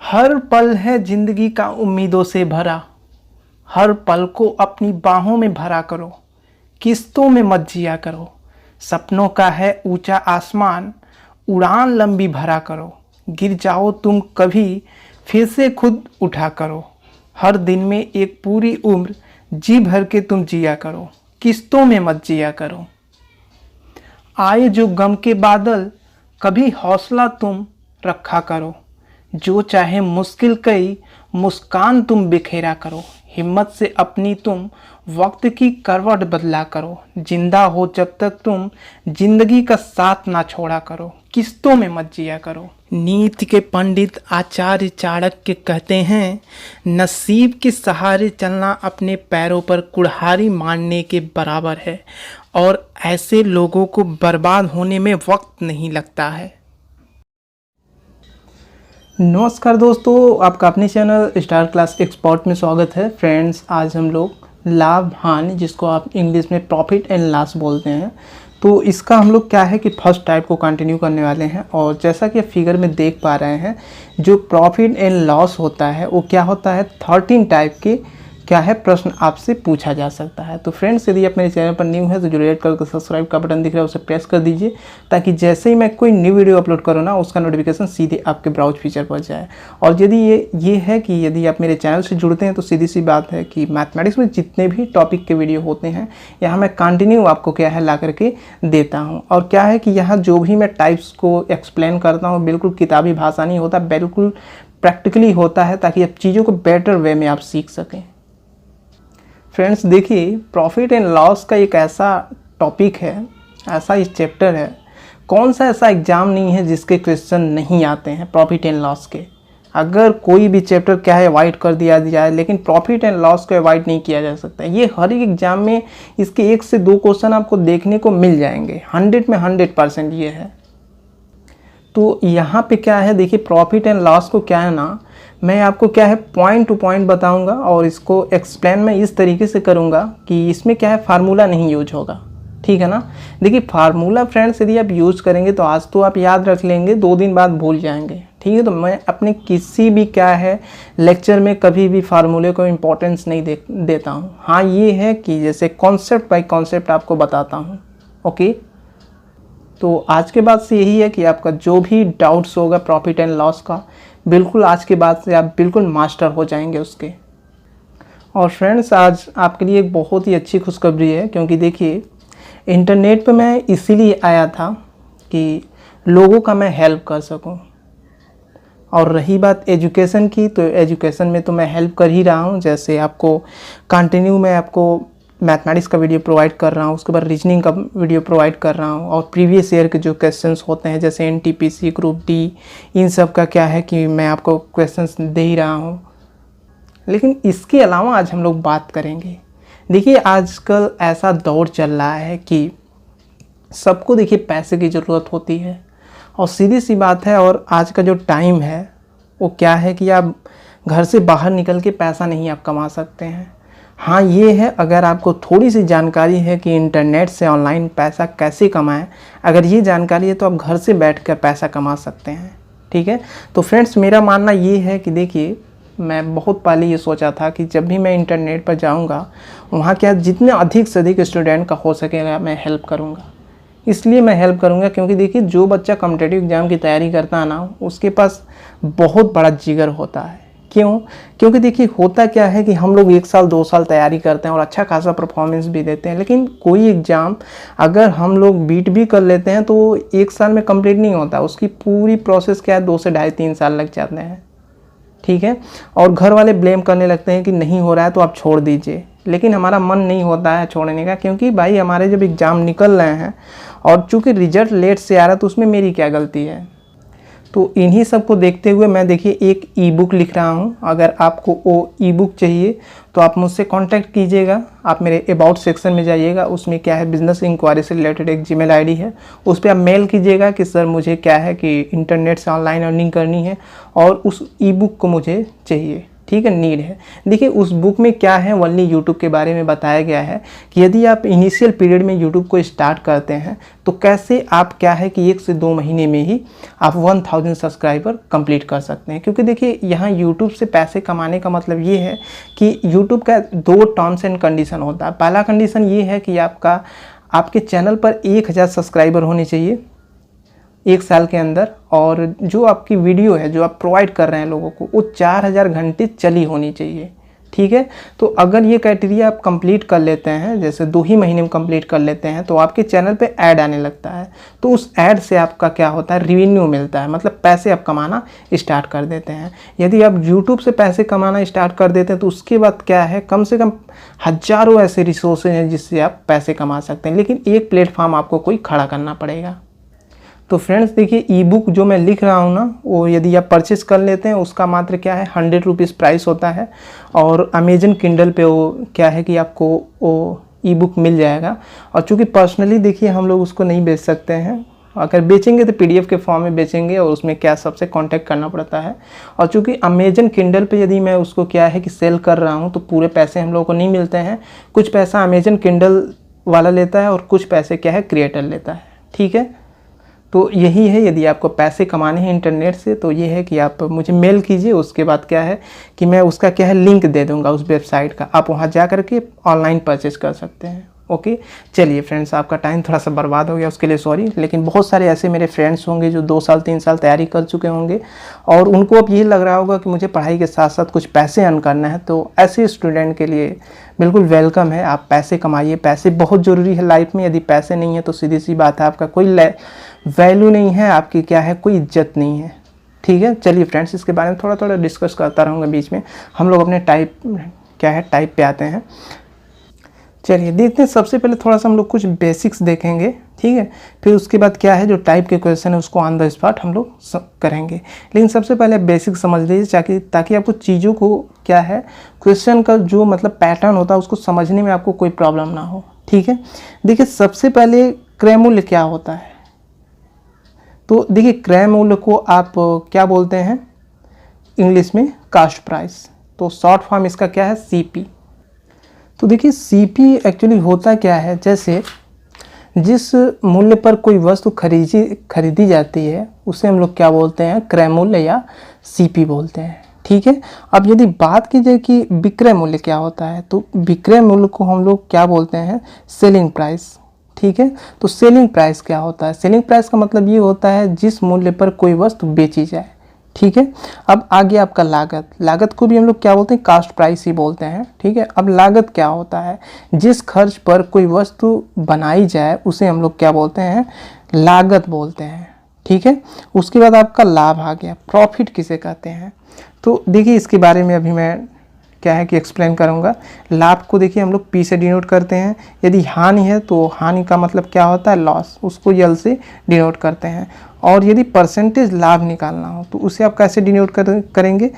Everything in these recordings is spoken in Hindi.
हर पल है जिंदगी का उम्मीदों से भरा। हर पल को अपनी बाहों में भरा करो। किस्तों में मत जिया करो। सपनों का है ऊंचा आसमान, उड़ान लंबी भरा करो। गिर जाओ तुम कभी, फिर से खुद उठा करो। हर दिन में एक पूरी उम्र जी भर के तुम जिया करो। किस्तों में मत जिया करो। आए जो गम के बादल, कभी हौसला तुम रखा करो। जो चाहे मुश्किल कई मुस्कान तुम बिखेरा करो। हिम्मत से अपनी तुम वक्त की करवट बदला करो। जिंदा हो जब तक तुम जिंदगी का साथ ना छोड़ा करो। किस्तों में मत जिया करो। नीति के पंडित आचार्य चाणक्य कहते हैं, नसीब के सहारे चलना अपने पैरों पर कुल्हाड़ी मारने के बराबर है और ऐसे लोगों को बर्बाद होने में वक्त नहीं लगता है। नमस्कार दोस्तों, आपका अपने चैनल स्टार क्लास एक्सपर्ट में स्वागत है। फ्रेंड्स, आज हम लोग लाभ हानि, जिसको आप इंग्लिश में प्रॉफिट एंड लॉस बोलते हैं, तो इसका हम लोग क्या है कि फर्स्ट टाइप को कंटिन्यू करने वाले हैं। और जैसा कि आप फिगर में देख पा रहे हैं, जो प्रॉफिट एंड लॉस होता है वो क्या होता है, 13 टाइप के क्या है प्रश्न आपसे पूछा जा सकता है। तो फ्रेंड्स, यदि आप मेरे चैनल पर न्यू है तो जो रेड कलर का सब्सक्राइब का बटन दिख रहा है उसे प्रेस कर दीजिए, ताकि जैसे ही मैं कोई न्यू वीडियो अपलोड करूँ ना, उसका नोटिफिकेशन सीधे आपके ब्राउज फीचर पर जाए। और यदि ये है कि यदि आप मेरे चैनल से जुड़ते हैं तो सीधी सी बात है कि मैथमेटिक्स में जितने भी टॉपिक के वीडियो होते हैं यहाँ मैं कंटिन्यू आपको क्या है ला करके देता हूँ। और क्या है कि यहाँ जो भी मैं टाइप्स को एक्सप्लेन करता हूँ बिल्कुल किताबी भाषा नहीं होता, बिल्कुल प्रैक्टिकली होता है, ताकि आप चीज़ों को बेटर वे में आप सीख सकें। फ्रेंड्स देखिए, प्रॉफिट एंड लॉस का एक ऐसा टॉपिक है, ऐसा इस चैप्टर है, कौन सा ऐसा एग्जाम नहीं है जिसके क्वेश्चन नहीं आते हैं प्रॉफिट एंड लॉस के। अगर कोई भी चैप्टर क्या है अवॉइड कर दिया जाए, लेकिन प्रॉफिट एंड लॉस को अवॉइड नहीं किया जा सकता। ये हर एक एग्जाम में इसके 1 से 2 क्वेश्चन आपको देखने को मिल जाएंगे। 100 में 100% ये है। तो यहाँ पे क्या है, देखिए प्रॉफिट एंड लॉस को क्या है ना, मैं आपको क्या है पॉइंट टू पॉइंट बताऊंगा और इसको एक्सप्लेन मैं इस तरीके से करूंगा कि इसमें क्या है फार्मूला नहीं यूज होगा, ठीक है ना। देखिए फार्मूला फ्रेंड्स यदि आप यूज करेंगे तो आज तो आप याद रख लेंगे, 2 दिन बाद भूल जाएंगे, ठीक है। तो मैं अपने किसी भी क्या है लेक्चर में कभी भी फार्मूले को इम्पोर्टेंस नहीं देता हूँ। हाँ ये है कि जैसे कॉन्सेप्ट बाई कॉन्सेप्ट आपको बताता हूँ, ओके। तो आज के बाद से यही है कि आपका जो भी डाउट्स होगा प्रॉफिट एंड लॉस का, बिल्कुल आज के बाद से आप बिल्कुल मास्टर हो जाएंगे उसके। और फ्रेंड्स, आज आपके लिए एक बहुत ही अच्छी खुशखबरी है, क्योंकि देखिए इंटरनेट पे मैं इसीलिए आया था कि लोगों का मैं हेल्प कर सकूं। और रही बात एजुकेशन की, तो एजुकेशन में तो मैं हेल्प कर ही रहा हूं। जैसे आपको कंटिन्यू मैं आपको मैथमेटिक्स का वीडियो प्रोवाइड कर रहा हूँ, उसके बाद रीजनिंग का वीडियो प्रोवाइड कर रहा हूँ, और प्रीवियस ईयर के जो क्वेश्चंस होते हैं जैसे एनटीपीसी, ग्रुप डी, इन सब का क्या है कि मैं आपको क्वेश्चंस दे ही रहा हूँ। लेकिन इसके अलावा आज हम लोग बात करेंगे। देखिए आजकल ऐसा दौर चल रहा है कि सबको देखिए पैसे की ज़रूरत होती है, और सीधी सी बात है। और आज का जो टाइम है वो क्या है कि आप घर से बाहर निकल के पैसा नहीं आप कमा सकते हैं। हाँ ये है, अगर आपको थोड़ी सी जानकारी है कि इंटरनेट से ऑनलाइन पैसा कैसे कमाएं, अगर ये जानकारी है तो आप घर से बैठकर पैसा कमा सकते हैं, ठीक है। तो फ्रेंड्स, मेरा मानना ये है कि देखिए मैं बहुत पहले ये सोचा था कि जब भी मैं इंटरनेट पर जाऊंगा वहाँ क्या जितने अधिक से अधिक स्टूडेंट का हो सकेगा मैं हेल्प करूँगा। इसलिए मैं हेल्प करूँगा क्योंकि देखिए जो बच्चा कॉम्पिटिटिव एग्ज़ाम की तैयारी करता है ना, उसके पास बहुत बड़ा जिगर होता है। क्यों? क्योंकि देखिए होता क्या है कि हम लोग 1 साल 2 साल तैयारी करते हैं और अच्छा खासा परफॉर्मेंस भी देते हैं, लेकिन कोई एग्ज़ाम अगर हम लोग बीट भी कर लेते हैं तो 1 साल में कंप्लीट नहीं होता। उसकी पूरी प्रोसेस क्या है, 2 से ढाई 3 साल लग जाते हैं, ठीक है। और घर वाले ब्लेम करने लगते हैं कि नहीं हो रहा है तो आप छोड़ दीजिए, लेकिन हमारा मन नहीं होता है छोड़ने का, क्योंकि भाई हमारे जब एग्ज़ाम निकल रहे हैं और चूँकि रिजल्ट लेट से आ रहा है तो उसमें मेरी क्या गलती है। तो इन्हीं सब को देखते हुए मैं देखिए एक ई बुक लिख रहा हूँ। अगर आपको वो ई बुक चाहिए तो आप मुझसे कांटेक्ट कीजिएगा। आप मेरे अबाउट सेक्शन में जाइएगा, उसमें क्या है बिजनेस इंक्वायरी से रिलेटेड एक जीमेल आईडी है, उस पर आप मेल कीजिएगा कि सर मुझे क्या है कि इंटरनेट से ऑनलाइन अर्निंग करनी है और उस ई बुक को मुझे चाहिए, ठीक है, नीड है। देखिए उस बुक में क्या है, ओनली यूट्यूब के बारे में बताया गया है कि यदि आप इनिशियल पीरियड में यूट्यूब को स्टार्ट करते हैं तो कैसे आप क्या है कि 1 से 2 महीने में ही आप 1000 सब्सक्राइबर कंप्लीट कर सकते हैं। क्योंकि देखिए यहाँ यूट्यूब से पैसे कमाने का मतलब ये है कि यूट्यूब का 2 टर्म्स एंड कंडीशन होता है। पहला कंडीशन ये है कि आपके चैनल पर 1000 सब्सक्राइबर होने चाहिए 1 साल के अंदर, और जो आपकी वीडियो है जो आप प्रोवाइड कर रहे हैं लोगों को वो 4000 घंटे चली होनी चाहिए। ठीक है, तो अगर ये क्राइटेरिया आप कंप्लीट कर लेते हैं, जैसे 2 ही महीने में कंप्लीट कर लेते हैं, तो आपके चैनल पे ऐड आने लगता है। तो उस ऐड से आपका क्या होता है, रेवेन्यू मिलता है, मतलब पैसे आप कमाना स्टार्ट कर देते हैं। यदि आप यूट्यूब से पैसे कमाना स्टार्ट कर देते हैं तो उसके बाद क्या है, कम से कम हज़ारों ऐसे रिसोर्सेज हैं जिससे आप पैसे कमा सकते हैं, लेकिन एक प्लेटफॉर्म आपको कोई खड़ा करना पड़ेगा। तो फ्रेंड्स देखिए ई बुक जो मैं लिख रहा हूँ ना, वो यदि आप परचेस कर लेते हैं उसका मात्र क्या है 100 रुपीज़ प्राइस होता है, और अमेजन किंडल पे वो क्या है कि आपको वो ई बुक मिल जाएगा। और चूँकि पर्सनली देखिए हम लोग उसको नहीं बेच सकते हैं, अगर बेचेंगे तो PDF के फॉर्म में बेचेंगे और उसमें क्या सबसे कांटेक्ट करना पड़ता है। और चूँकि अमेजन किंडल पे यदि मैं उसको क्या है कि सेल कर रहा हूँ तो पूरे पैसे हम लोगों को नहीं मिलते हैं, कुछ पैसा अमेजन किंडल वाला लेता है और कुछ पैसे क्या है क्रिएटर लेता है। ठीक है, तो यही है, यदि आपको पैसे कमाने हैं इंटरनेट से तो ये है कि आप मुझे मेल कीजिए, उसके बाद क्या है कि मैं उसका क्या है लिंक दे दूंगा उस वेबसाइट का, आप वहाँ जा कर के ऑनलाइन परचेस कर सकते हैं। ओके, चलिए फ्रेंड्स, आपका टाइम थोड़ा सा बर्बाद हो गया उसके लिए सॉरी, लेकिन बहुत सारे ऐसे मेरे फ्रेंड्स होंगे जो 2 साल 3 साल तैयारी कर चुके होंगे और उनको अब यही लग रहा होगा कि मुझे पढ़ाई के साथ साथ कुछ पैसे अर्न करना है। तो ऐसे स्टूडेंट के लिए बिल्कुल वेलकम है, आप पैसे कमाइए। पैसे बहुत ज़रूरी है लाइफ में, यदि पैसे नहीं है तो सीधी सी बात है आपका कोई वैल्यू नहीं है, आपकी क्या है कोई इज्जत नहीं है। ठीक है, चलिए फ्रेंड्स, इसके बारे में थोड़ा थोड़ा डिस्कस करता रहूँगा बीच में। हम लोग अपने टाइप पे आते हैं। चलिए देखते हैं, सबसे पहले थोड़ा सा हम लोग कुछ बेसिक्स देखेंगे, ठीक है, फिर उसके बाद क्या है जो टाइप के क्वेश्चन है उसको ऑन द स्पॉट हम लोग करेंगे। लेकिन सबसे पहले बेसिक समझ लीजिए ताकि आपको चीज़ों को क्या है क्वेश्चन का जो मतलब पैटर्न होता है उसको समझने में आपको कोई प्रॉब्लम ना हो। ठीक है, देखिए सबसे पहले क्रय मूल्य क्या होता है, तो देखिए क्रय मूल्य को आप क्या बोलते हैं इंग्लिश में कास्ट प्राइस, तो शॉर्ट फॉर्म इसका क्या है CP। तो देखिए CP एक्चुअली होता क्या है, जैसे जिस मूल्य पर कोई वस्तु खरीदी जाती है उसे हम लोग क्या बोलते हैं क्रय मूल्य या CP बोलते हैं। ठीक है, अब यदि बात की जाए कि विक्रय मूल्य क्या होता है, तो विक्रय मूल्य को हम लोग क्या बोलते हैं सेलिंग प्राइस। ठीक है, तो सेलिंग प्राइस क्या होता है, सेलिंग प्राइस का मतलब ये होता है जिस मूल्य पर कोई वस्तु बेची जाए। ठीक है, अब आगे आपका लागत को भी हम लोग क्या बोलते हैं कास्ट प्राइस ही बोलते हैं। ठीक है, अब लागत क्या होता है, जिस खर्च पर कोई वस्तु बनाई जाए उसे हम लोग क्या बोलते हैं लागत बोलते हैं। ठीक है, उसके बाद आपका लाभ आ गया, प्रॉफिट किसे कहते हैं, तो देखिए इसके बारे में अभी मैं क्या है कि एक्सप्लेन करूंगा। लाभ को देखिए हम लोग P से डिनोट करते हैं, यदि हानि है तो हानि का मतलब क्या होता है लॉस, उसको L से डिनोट करते हैं। और यदि परसेंटेज लाभ निकालना हो तो उसे आप कैसे डिनोट करेंगे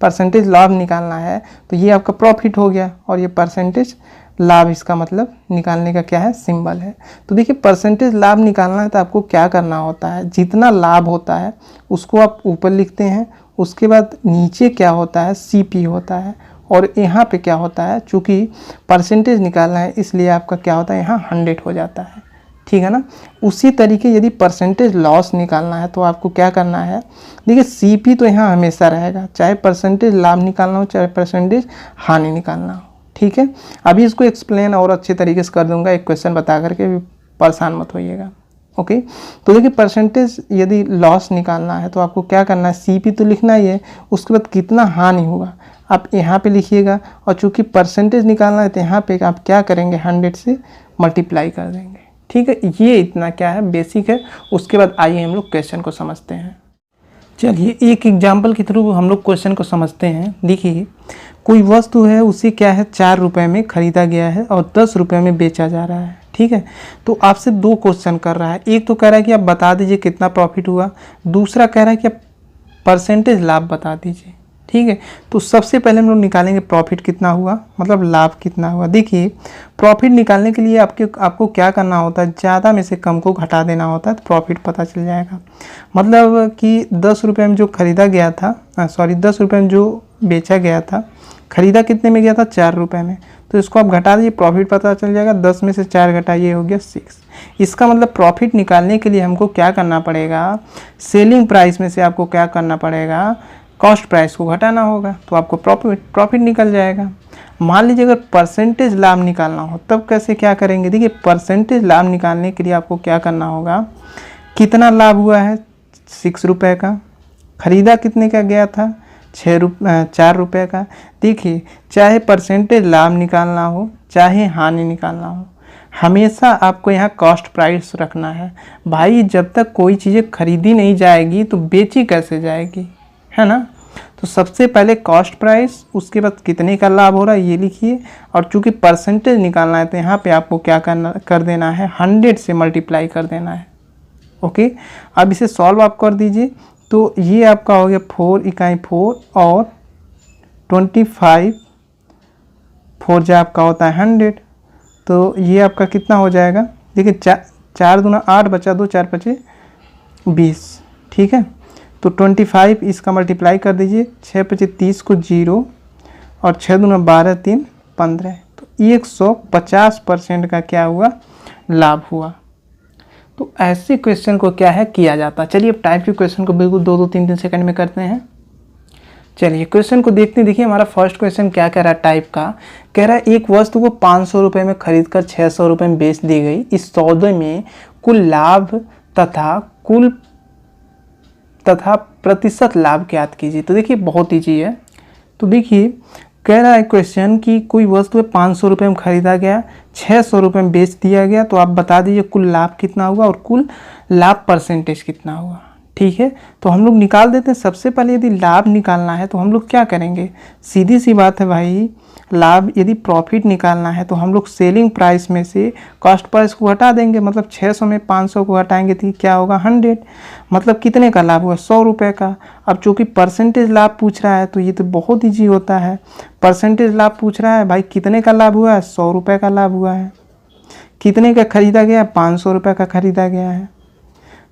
परसेंटेज लाभ निकालना है तो ये आपका प्रॉफिट हो गया, और ये परसेंटेज लाभ इसका मतलब निकालने का क्या है सिंबल है। तो देखिए परसेंटेज लाभ निकालना है तो आपको क्या करना होता है, जितना लाभ होता है उसको आप ऊपर लिखते हैं, उसके बाद नीचे क्या होता है CP होता है, और यहाँ पे क्या होता है चूँकि परसेंटेज निकालना है इसलिए आपका क्या होता है यहाँ 100 हो जाता है। ठीक है ना, उसी तरीके यदि परसेंटेज लॉस निकालना है तो आपको क्या करना है, देखिए CP तो यहाँ हमेशा रहेगा, चाहे परसेंटेज लाभ निकालना हो चाहे परसेंटेज हानि निकालना हो। ठीक है, अभी इसको एक्सप्लेन और अच्छे तरीके से कर दूंगा, एक क्वेश्चन बता करके भी परेशान मत होइएगा। ओके, तो देखिए परसेंटेज यदि लॉस निकालना है तो आपको क्या करना है CP तो लिखना ही है, उसके बाद कितना हानि हुआ आप यहाँ पे लिखिएगा, और चूँकि परसेंटेज निकालना है तो यहाँ पे आप क्या करेंगे 100 से मल्टीप्लाई कर देंगे। ठीक है, ये इतना क्या है बेसिक है। उसके बाद आइए हम लोग क्वेश्चन को समझते हैं। चलिए एक एग्जाम्पल के थ्रू हम लोग क्वेश्चन को समझते हैं। देखिए कोई वस्तु है उसे क्या है 4 रुपये में खरीदा गया है और 10 रुपये में बेचा जा रहा है। ठीक है, तो आपसे 2 क्वेश्चन कर रहा है, एक तो कह रहा है कि आप बता दीजिए कितना प्रॉफिट हुआ, दूसरा कह रहा है कि आप परसेंटेज लाभ बता दीजिए। ठीक है। तो सबसे पहले हम लोग निकालेंगे प्रॉफिट कितना हुआ, मतलब लाभ कितना हुआ। देखिए प्रॉफिट निकालने के लिए आपको क्या करना होता है, ज़्यादा में से कम को घटा देना होता है तो प्रॉफिट पता चल जाएगा। मतलब कि 10 रुपये में जो खरीदा गया था, 10 रुपये में जो बेचा गया था, खरीदा कितने में गया था, 4 रुपये में। तो इसको आप घटा दीजिए, प्रॉफिट पता चल जाएगा। 10 में से 4 घटाइए, हो गया 6। इसका मतलब प्रॉफिट निकालने के लिए हमको क्या करना पड़ेगा, सेलिंग प्राइस में से आपको क्या करना पड़ेगा, कॉस्ट प्राइस को घटाना होगा, तो आपको प्रॉफिट निकल जाएगा। मान लीजिए अगर परसेंटेज लाभ निकालना हो तब कैसे क्या करेंगे। देखिए परसेंटेज लाभ निकालने के लिए आपको क्या करना होगा, कितना लाभ हुआ है, 6 रुपये का, खरीदा कितने का गया था, 4 रुपये का। देखिए चाहे परसेंटेज लाभ निकालना हो चाहे हानि निकालना हो, हमेशा आपको यहाँ कॉस्ट प्राइस रखना है। भाई जब तक कोई चीज़ें खरीदी नहीं जाएगी तो बेची कैसे जाएगी, है ना। तो सबसे पहले कॉस्ट प्राइस, उसके बाद कितने का लाभ हो रहा है ये लिखिए, और चूंकि परसेंटेज निकालना है तो यहाँ पे आपको क्या कर देना है, 100 से मल्टीप्लाई कर देना है। ओके, अब इसे सॉल्व आप कर दीजिए। तो ये आपका हो गया 4 इकाई 4 और 25, 4 जो आपका होता है 100, तो ये आपका कितना हो जाएगा। देखिए 4 दूना 8 बचा 2, 4 5 20, ठीक है। तो 25 इसका मल्टीप्लाई कर दीजिए, 6 5 30 को 0 और 6 दूना 12 3 15, तो 150% का क्या हुआ, लाभ हुआ। तो ऐसे क्वेश्चन को क्या है किया जाता है। चलिए अब टाइप के क्वेश्चन को बिल्कुल 2-2 3-3 सेकंड में करते हैं। चलिए क्वेश्चन को देखते हैं। देखिए हमारा फर्स्ट क्वेश्चन क्या कह रहा है, टाइप का कह रहा है एक वस्तु को 500 रुपये में खरीद कर 600 रुपये में बेच दी गई, इस सौदे में कुल लाभ तथा प्रतिशत लाभ ज्ञात कीजिए। तो देखिए बहुत ईजी है। तो देखिए कह रहा है क्वेश्चन कि कोई वस्तु 500 रुपये में खरीदा गया, 600 रुपये में बेच दिया गया, तो आप बता दीजिए कुल लाभ कितना हुआ और कुल लाभ परसेंटेज कितना हुआ। ठीक है, तो हम लोग निकाल देते हैं। सबसे पहले यदि लाभ निकालना है तो हम लोग क्या करेंगे, सीधी सी बात है भाई, लाभ यदि प्रॉफिट निकालना है तो हम लोग सेलिंग प्राइस में से कॉस्ट प्राइस को हटा देंगे। मतलब 600 में 500 को हटाएंगे तो क्या होगा, 100। मतलब कितने का लाभ हुआ, 100 रुपये का। अब चूँकि परसेंटेज लाभ पूछ रहा है तो ये तो बहुत ईजी होता है। परसेंटेज लाभ पूछ रहा है भाई, कितने का लाभ हुआ है, 100 रुपये का लाभ हुआ है। कितने का खरीदा गया, 500 रुपये का खरीदा गया है।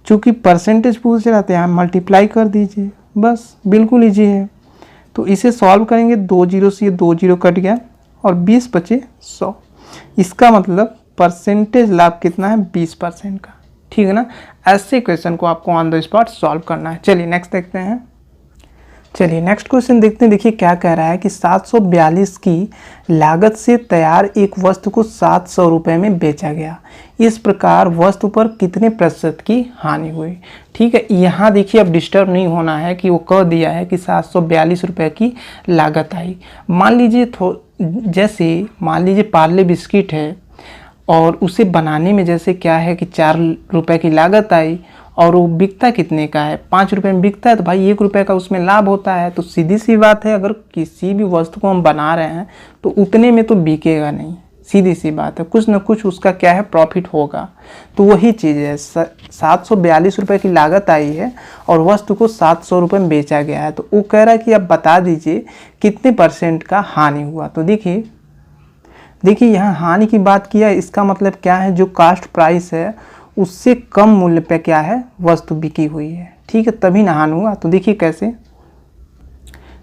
चूँकि परसेंटेज पूछ रहा था, यहाँ मल्टीप्लाई कर दीजिए, बस बिल्कुल ईजी है। तो इसे सॉल्व करेंगे, 2 जीरो से ये 2 जीरो कट गया और 20 बचे 100। इसका मतलब परसेंटेज लाभ कितना है, 20% का। ठीक है ना। ऐसे क्वेश्चन को आपको ऑन द स्पॉट सॉल्व करना है। चलिए नेक्स्ट देखते हैं। चलिए नेक्स्ट क्वेश्चन देखते हैं। देखिए क्या कह रहा है कि 742 की लागत से तैयार एक वस्तु को 700 रुपये में बेचा गया, इस प्रकार वस्तु पर कितने प्रतिशत की हानि हुई। ठीक है, यहाँ देखिए अब डिस्टर्ब नहीं होना है कि वो कह दिया है कि 742 रुपये की लागत आई। मान लीजिए जैसे मान लीजिए पार्ले बिस्किट है और उसे बनाने में जैसे क्या है कि 4 रुपये की लागत आई और वो बिकता कितने का है, 5 रुपये में बिकता है, तो भाई 1 रुपये का उसमें लाभ होता है। तो सीधी सी बात है, अगर किसी भी वस्तु को हम बना रहे हैं तो उतने में तो बिकेगा नहीं, सीधी सी बात है, कुछ ना कुछ उसका क्या है, प्रॉफिट होगा। तो वही चीज़ है, 742 रुपये की लागत आई है और वस्तु को 700 रुपये में बेचा गया है। तो वो कह रहा है कि आप बता दीजिए कितने % का हानि हुआ। तो देखिए यहाँ हानि की बात किया, इसका मतलब क्या है, जो कास्ट प्राइस है उससे कम मूल्य पे क्या है, वस्तु बिकी हुई है। ठीक है, तभी ना हानि हुआ। तो देखिए कैसे,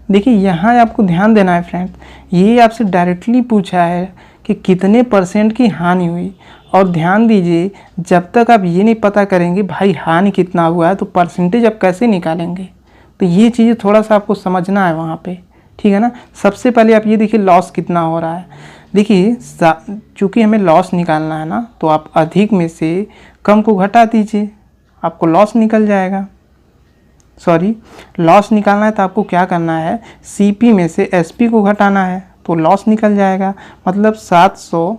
देखिए यहाँ आपको ध्यान देना है फ्रेंड, ये आपसे डायरेक्टली पूछा है कि कितने % की हानि हुई। और ध्यान दीजिए, जब तक आप ये नहीं पता करेंगे भाई हानि कितना हुआ है तो परसेंटेज आप कैसे निकालेंगे। तो ये चीज़ें थोड़ा सा आपको समझना है वहाँ पे। ठीक है ना। सबसे पहले आप ये देखिए लॉस कितना हो रहा है। देखिए चूँकि हमें लॉस निकालना है ना, तो आप अधिक में से कम को घटा दीजिए, आपको लॉस निकल जाएगा। लॉस निकालना है तो आपको क्या करना है, CP में से SP को घटाना है तो लॉस निकल जाएगा। मतलब 700,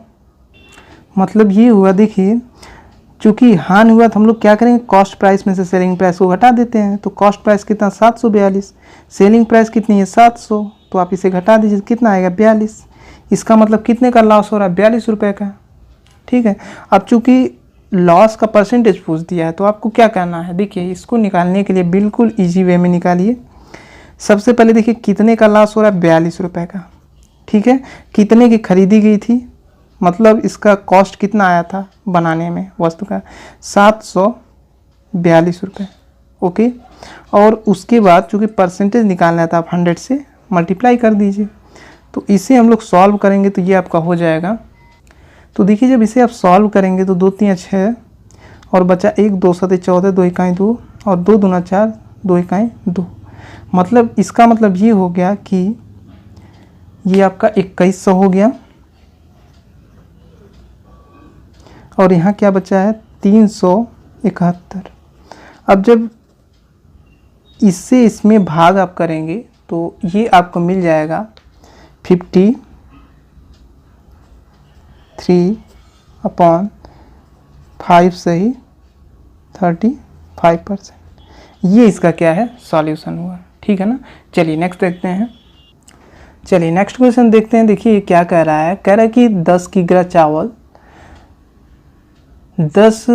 मतलब ये हुआ। देखिए चूँकि हानि हुआ तो हम लोग क्या करेंगे, कॉस्ट प्राइस में से सेलिंग प्राइस को घटा देते हैं। तो कॉस्ट प्राइस कितना, 742, सेलिंग प्राइस कितनी है, 700, तो आप इसे घटा दीजिए, कितना आएगा, 42। इसका मतलब कितने का लॉस हो रहा है, 42 रुपये का। ठीक है, अब चूँकि लॉस का परसेंटेज पूछ दिया है तो आपको क्या करना है, देखिए इसको निकालने के लिए बिल्कुल इजी वे में निकालिए। सबसे पहले देखिए कितने का लॉस हो रहा है, 42 रुपये का। ठीक है, कितने की खरीदी गई थी, मतलब इसका कॉस्ट कितना आया था बनाने में वस्तु का, 742 रुपये। ओके, और उसके बाद चूँकि परसेंटेज निकालना था, आप 100 से मल्टीप्लाई कर दीजिए। तो इसे हम लोग सॉल्व करेंगे तो ये आपका हो जाएगा। तो देखिए जब इसे आप सॉल्व करेंगे तो 2 3 6 और बचा 1, 2 7 14, 2 इकाई 2 और 2 दूना 4, 2 इकाई 2। मतलब इसका मतलब ये हो गया कि ये आपका 2100 हो गया और यहाँ क्या बचा है 371। अब जब इससे इसमें भाग आप करेंगे तो ये आपको मिल जाएगा 53/5 सही 35%। ये इसका क्या है सॉल्यूशन हुआ। ठीक है ना। चलिए नेक्स्ट देखते हैं। चलिए नेक्स्ट क्वेश्चन देखते हैं। देखिए क्या कह रहा है, कह रहा है कि 10 किग्रा चावल 10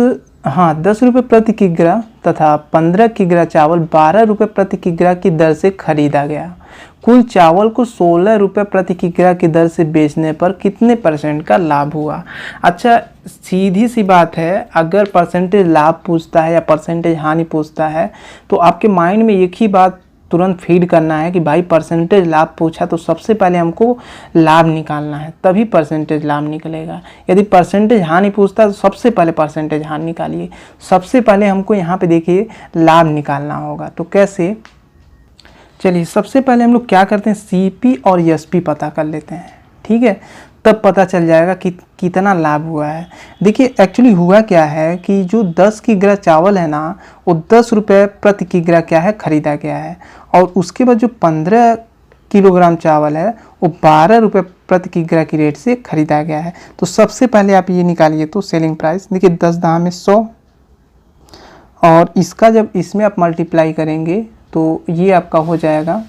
रुपये प्रति किग्रा तथा 15 किग्रा चावल 12 रुपये प्रति किग्रा की दर से खरीदा गया। कुल चावल को 16 रुपये प्रति किग्रा की दर से बेचने पर कितने % का लाभ हुआ। अच्छा सीधी सी बात है, अगर परसेंटेज लाभ पूछता है या परसेंटेज हानि पूछता है तो आपके माइंड में एक ही बात तुरंत फीड करना है कि भाई परसेंटेज लाभ पूछा तो सबसे पहले हमको लाभ निकालना है, तभी परसेंटेज लाभ निकलेगा। यदि परसेंटेज हानि पूछता है तो सबसे पहले परसेंटेज हानि निकालिए। सबसे पहले हमको यहाँ पे देखिए लाभ निकालना होगा। तो कैसे, चलिए सबसे पहले हम लोग क्या करते हैं, CP और SP पता कर लेते हैं। ठीक है, तब पता चल जाएगा कि कितना लाभ हुआ है। देखिए एक्चुअली हुआ क्या है कि जो 10 किग्रा चावल है ना वो 10 रुपये प्रति किग्रा क्या है खरीदा गया है, और उसके बाद जो 15 किलोग्राम चावल है वो 12 रुपये प्रति किग्रा की रेट से खरीदा गया है। तो सबसे पहले आप ये निकालिए तो सेलिंग प्राइस, देखिए 10 दाम में 100 और इसका जब इसमें आप मल्टीप्लाई करेंगे तो ये आपका हो जाएगा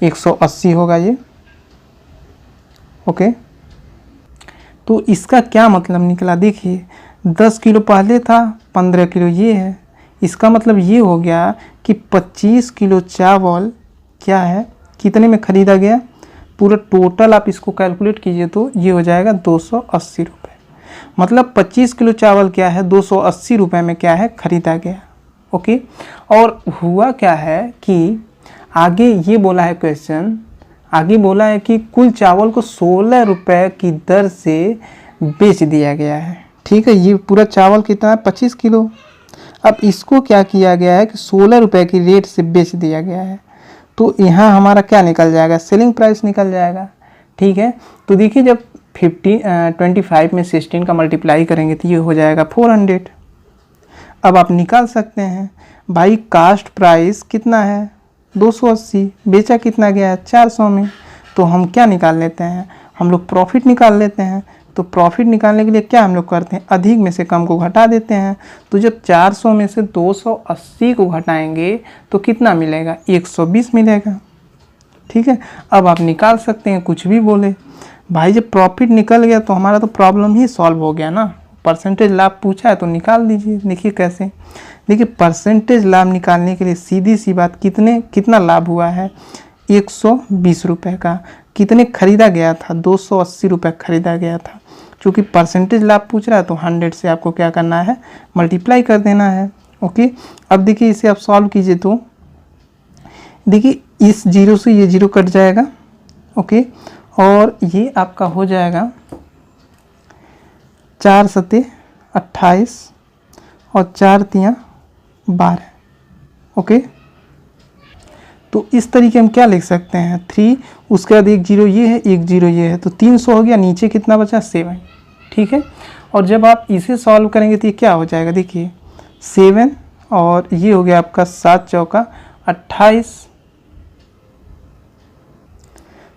180 होगा ये। ओके, तो इसका क्या मतलब निकला, देखिए 10 किलो पहले था, 15 किलो ये है। इसका मतलब ये हो गया कि 25 किलो चावल क्या है कितने में ख़रीदा गया, पूरा टोटल आप इसको कैलकुलेट कीजिए तो ये हो जाएगा 280 रुपये। मतलब 25 किलो चावल क्या है 280 रुपये में क्या है ख़रीदा गया। ओके, और हुआ क्या है कि आगे ये बोला है क्वेश्चन, आगे बोला है कि कुल चावल को 16 रुपये की दर से बेच दिया गया है। ठीक है, ये पूरा चावल कितना है 25 किलो। अब इसको क्या किया गया है कि 16 रुपये की रेट से बेच दिया गया है। तो यहाँ हमारा क्या निकल जाएगा, सेलिंग प्राइस निकल जाएगा। ठीक है, तो देखिए जब 25 में 16 का मल्टीप्लाई करेंगे तो ये हो जाएगा 400। अब आप निकाल सकते हैं भाई कास्ट प्राइस कितना है 280, बेचा कितना गया है 400 में। तो हम क्या निकाल लेते हैं, हम लोग प्रॉफिट निकाल लेते हैं। तो प्रॉफिट निकालने के लिए क्या हम लोग करते हैं, अधिक में से कम को घटा देते हैं। तो जब 400 में से 280 को घटाएंगे तो कितना मिलेगा 120 मिलेगा। ठीक है, अब आप निकाल सकते हैं कुछ भी बोले भाई, जब प्रॉफिट निकल गया तो हमारा तो प्रॉब्लम ही सॉल्व हो गया ना। परसेंटेज लाभ पूछा है तो निकाल दीजिए। देखिए कैसे, देखिए परसेंटेज लाभ निकालने के लिए सीधी सी बात, कितना लाभ हुआ है 120 रुपये का। कितने खरीदा गया था 280 रुपये खरीदा गया था। चूँकि परसेंटेज लाभ पूछ रहा है तो 100 से आपको क्या करना है मल्टीप्लाई कर देना है। ओके, अब देखिए इसे आप सॉल्व कीजिए तो देखिए इस 0 से ये 0 कट जाएगा। ओके, और ये आपका हो जाएगा 4 सते 28 और 4 तियाँ 12। ओके, तो इस तरीके हम क्या लिख सकते हैं 3, उसके बाद 1 0 ये है 1 0 ये है, तो 300 हो गया। नीचे कितना बचा 7। ठीक है, और जब आप इसे सॉल्व करेंगे तो ये क्या हो जाएगा, देखिए 7 और ये हो गया आपका 7 चौका 28।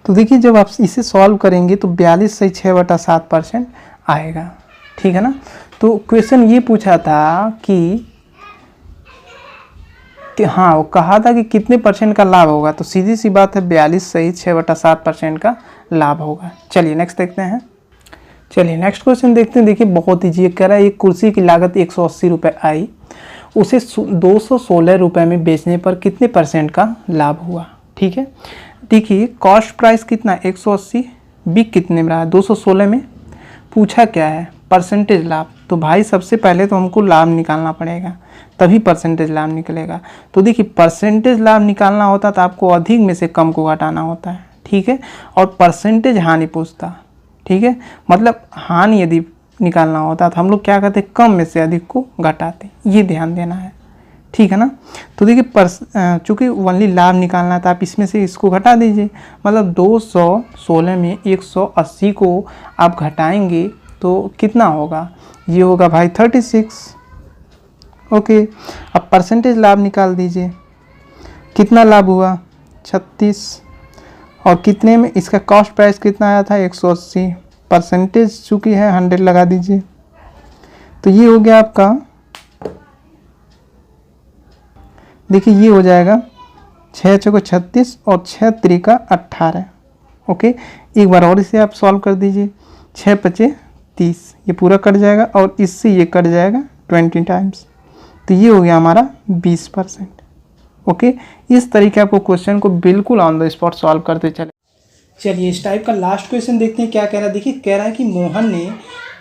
तो देखिए जब आप इसे सॉल्व करेंगे तो 42 से 6/7% आएगा। ठीक है ना। तो क्वेश्चन ये पूछा था कि हाँ वो कहा था कि कितने % का लाभ होगा, तो सीधी सी बात है 42 सही 6/7% का लाभ होगा। चलिए नेक्स्ट देखते हैं। चलिए नेक्स्ट क्वेश्चन देखते हैं। देखिए बहुत ईजी कह रहा है, एक कुर्सी की लागत 180 रुपये आई, उसे 216 रुपये में बेचने पर कितने % का लाभ हुआ। ठीक है, देखिए कॉस्ट प्राइस कितना 180, बिक कितने में रहा 216 में, पूछा क्या है परसेंटेज लाभ। तो भाई सबसे पहले तो हमको लाभ निकालना पड़ेगा, तभी परसेंटेज लाभ निकलेगा। तो देखिए परसेंटेज लाभ निकालना होता तो आपको अधिक में से कम को घटाना होता है। ठीक है, और परसेंटेज हानि पूछता। ठीक है, मतलब हानि यदि निकालना होता तो हम लोग क्या करते, कम में से अधिक को घटाते। ये ध्यान देना है। ठीक है ना। तो देखिए चूँकि ओनली लाभ निकालना है तो आप इसमें से इसको घटा दीजिए, मतलब 216 में 180 को आप घटाएंगे तो कितना होगा, ये होगा भाई 36। ओके, अब परसेंटेज लाभ निकाल दीजिए, कितना लाभ हुआ 36, और कितने में, इसका कॉस्ट प्राइस कितना आया था 180, परसेंटेज चूँकि है 100 लगा दीजिए। तो ये हो गया आपका, देखिए ये हो जाएगा 6 चौको 36 और 6 त्रिका 18। ओके, एक बार और इसे आप सॉल्व कर दीजिए, 6 पचे 30, ये पूरा कट जाएगा और इससे ये कट जाएगा 20 टाइम्स। तो ये हो गया हमारा 20%। ओके, इस तरीके आपको क्वेश्चन को बिल्कुल ऑन द स्पॉट सॉल्व करते चले। चलिए इस टाइप का लास्ट क्वेश्चन देखते हैं क्या कह रहा है। देखिए कह रहा है कि मोहन ने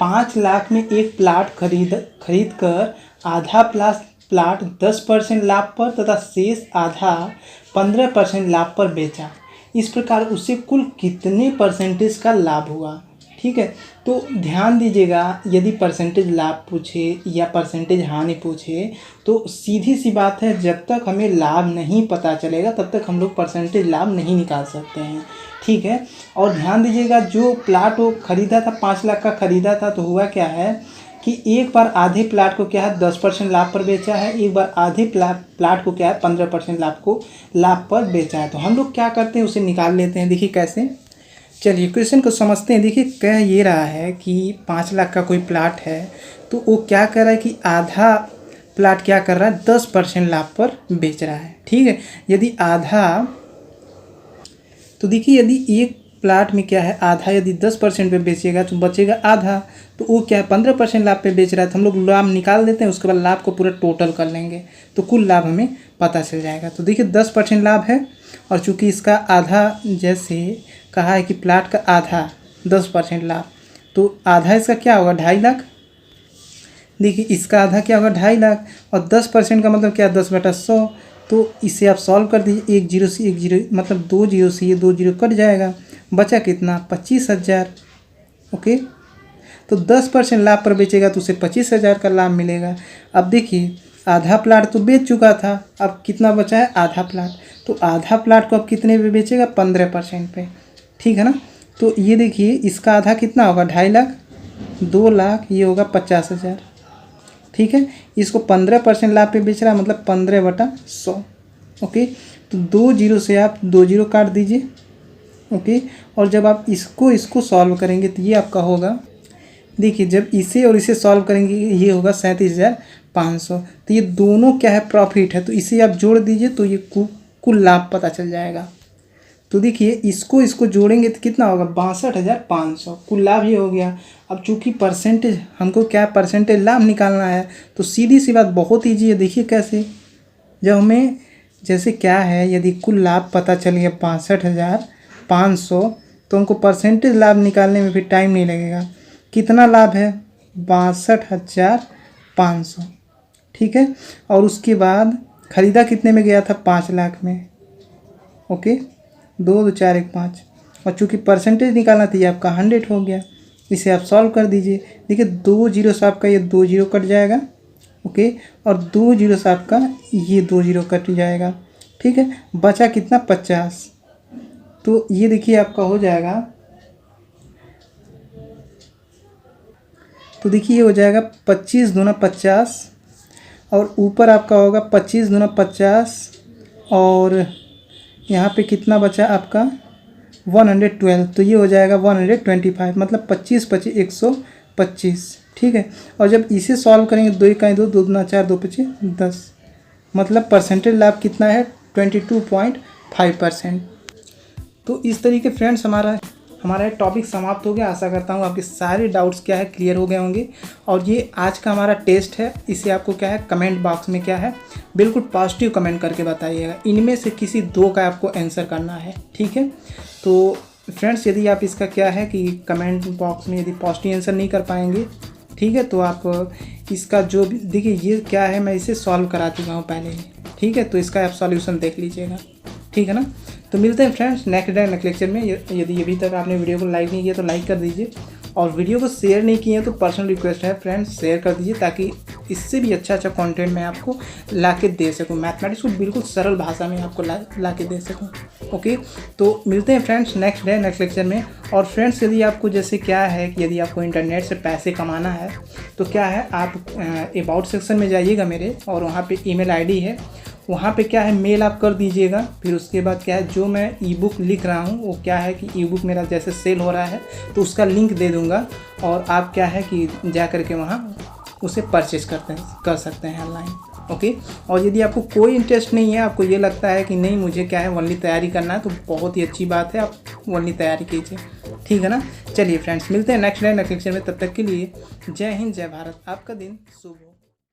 5 लाख में एक प्लाट खरीद कर आधा प्लाट 10% लाभ पर तथा शेष आधा 15% लाभ पर बेचा। इस प्रकार उसे कुल कितने % का लाभ हुआ। ठीक है, तो ध्यान दीजिएगा, यदि परसेंटेज लाभ पूछे या परसेंटेज हानि पूछे तो सीधी सी बात है, जब तक हमें लाभ नहीं पता चलेगा तब तक हम लोग परसेंटेज लाभ नहीं निकाल सकते हैं। ठीक है, और ध्यान दीजिएगा जो प्लाट वो खरीदा था 5 लाख का खरीदा था, तो हुआ क्या है कि एक बार आधे प्लाट को क्या है 10% लाभ पर बेचा है, एक बार आधे प्लाट को क्या है 15% लाभ पर बेचा है। तो हम लोग क्या करते हैं, उसे निकाल लेते हैं। देखिए कैसे, चलिए क्वेश्चन को समझते हैं। देखिए कह ये रहा है कि 5 लाख का कोई प्लाट है, तो वो क्या कर रहा है कि आधा प्लाट क्या कर रहा है 10% लाभ पर बेच रहा है। ठीक है, यदि आधा, तो देखिए यदि एक प्लाट में क्या है आधा यदि 10% पे बेचेगा तो बचेगा आधा, तो वो क्या है 15% लाभ पे बेच रहा है। तो हम लोग लाभ निकाल देते हैं, उसके बाद लाभ को पूरा टोटल कर लेंगे तो कुल लाभ हमें पता चल जाएगा। तो देखिए 10% लाभ है, और चूँकि इसका आधा जैसे कहा है कि प्लाट का आधा 10% लाभ, तो आधा इसका क्या होगा 2.5 लाख। देखिए इसका आधा क्या होगा 2.5 लाख, और 10% का मतलब क्या 10/100। तो इसे आप सॉल्व कर दीजिए, 1 0 से 1 0 मतलब 2 0 से ये 2 0 कट जाएगा, बचा कितना 25,000। ओके, तो 10% लाभ पर बेचेगा तो उसे 25,000 का लाभ मिलेगा। अब देखिए आधा प्लाट तो बेच चुका था, अब कितना बचा है आधा प्लाट, तो आधा प्लाट को अब कितने पे बेचेगा 15% पे। ठीक है ना, तो ये देखिए इसका आधा कितना होगा 2.5 लाख, 2 लाख, ये होगा 50,000। ठीक है, इसको 15% लाभ पे बेच रहा है, मतलब 15/100। ओके, तो 2 0 से आप 2 0 काट दीजिए। ओके, और जब आप इसको सॉल्व करेंगे तो ये आपका होगा, देखिए जब इसे और इसे सॉल्व करेंगे ये होगा 37,500। तो ये दोनों क्या है प्रॉफिट है, तो इसे आप जोड़ दीजिए तो ये कुल लाभ पता चल जाएगा। तो देखिए इसको जोड़ेंगे तो कितना होगा 62,500, कुल लाभ ये हो गया। अब चूंकि परसेंटेज हमको क्या परसेंटेज लाभ निकालना है, तो सीधी सी बात बहुत ईजी है। देखिए कैसे, जब हमें जैसे क्या है, यदि कुल लाभ पता चल गया 62,500, तो हमको परसेंटेज लाभ निकालने में फिर टाइम नहीं लगेगा। कितना लाभ है 62,500। ठीक है, और उसके बाद ख़रीदा कितने में गया था 5 लाख में। ओके, 2 2 4 1 5, और चूँकि परसेंटेज निकालना था ये आपका 100 हो गया। इसे आप सॉल्व कर दीजिए। देखिए 2 0 से आपका ये 2 0 कट जाएगा। ओके, और 2 0 से आपका ये 2 0 कट जाएगा। ठीक है, बचा कितना 50। तो ये देखिए आपका हो जाएगा, तो देखिए ये हो जाएगा 25 दूना 50, और ऊपर आपका होगा 25 दूना 50, और यहाँ पे कितना बचा आपका 112, तो ये हो जाएगा 125, मतलब 25 25 125। ठीक है, और जब इसे सॉल्व करेंगे 2 1 2 2 दूना 4 2 5 10, मतलब परसेंटेज लाभ कितना है 22.5%। तो इस तरीके फ्रेंड्स हमारा हमारा टॉपिक समाप्त हो गया। आशा करता हूँ आपके सारे डाउट्स क्या है क्लियर हो गए होंगे। और ये आज का हमारा टेस्ट है, इसे आपको क्या है कमेंट बॉक्स में क्या है बिल्कुल पॉजिटिव कमेंट करके बताइएगा। इनमें से किसी 2 का आपको आंसर करना है, ठीक है। तो फ्रेंड्स यदि आप इसका क्या है कि कमेंट बॉक्स में यदि पॉजिटिव आंसर नहीं कर पाएंगे, ठीक है, तो आप इसका जो भी देखिए ये क्या है मैं इसे सॉल्व करा चुका हूँ पहले ही, ठीक है। तो इसका आप सॉल्यूशन देख लीजिएगा, ठीक है ना। तो मिलते हैं friends next day next lecture में। यदि अभी तक आपने वीडियो को लाइक नहीं किया तो लाइक कर दीजिए, और वीडियो को शेयर नहीं किए तो पर्सनल रिक्वेस्ट है फ्रेंड्स शेयर कर दीजिए, ताकि इससे भी अच्छा कंटेंट मैं आपको ला के दे सकूँ। मैथमेटिक्स को बिल्कुल सरल भाषा में आपको ला के दे सकूँ। ओके, तो मिलते हैं friends next day next lecture में। और फ्रेंड्स यदि आपको जैसे क्या है कि यदि आपको इंटरनेट से पैसे कमाना है तो क्या है आप अबाउट सेक्शन में जाइएगा मेरे, और वहाँ पे ईमेल आईडी है, वहाँ पे क्या है मेल आप कर दीजिएगा। फिर उसके बाद क्या है जो मैं ई बुक लिख रहा हूँ वो क्या है कि ई बुक मेरा जैसे सेल हो रहा है तो उसका लिंक दे दूँगा, और आप क्या है कि जा कर के वहाँ उसे परचेज कर सकते हैं ऑनलाइन। ओके, और यदि आपको कोई इंटरेस्ट नहीं है, आपको ये लगता है कि नहीं मुझे क्या है वनली तैयारी करना है, तो बहुत ही अच्छी बात है, आप वनली तैयारी कीजिए, ठीक है ना। चलिए फ्रेंड्स मिलते हैं नेक्स्ट डे नेक्स्ट लेक्चर में। तब तक के लिए जय हिंद जय भारत, आपका दिन शुभ हो।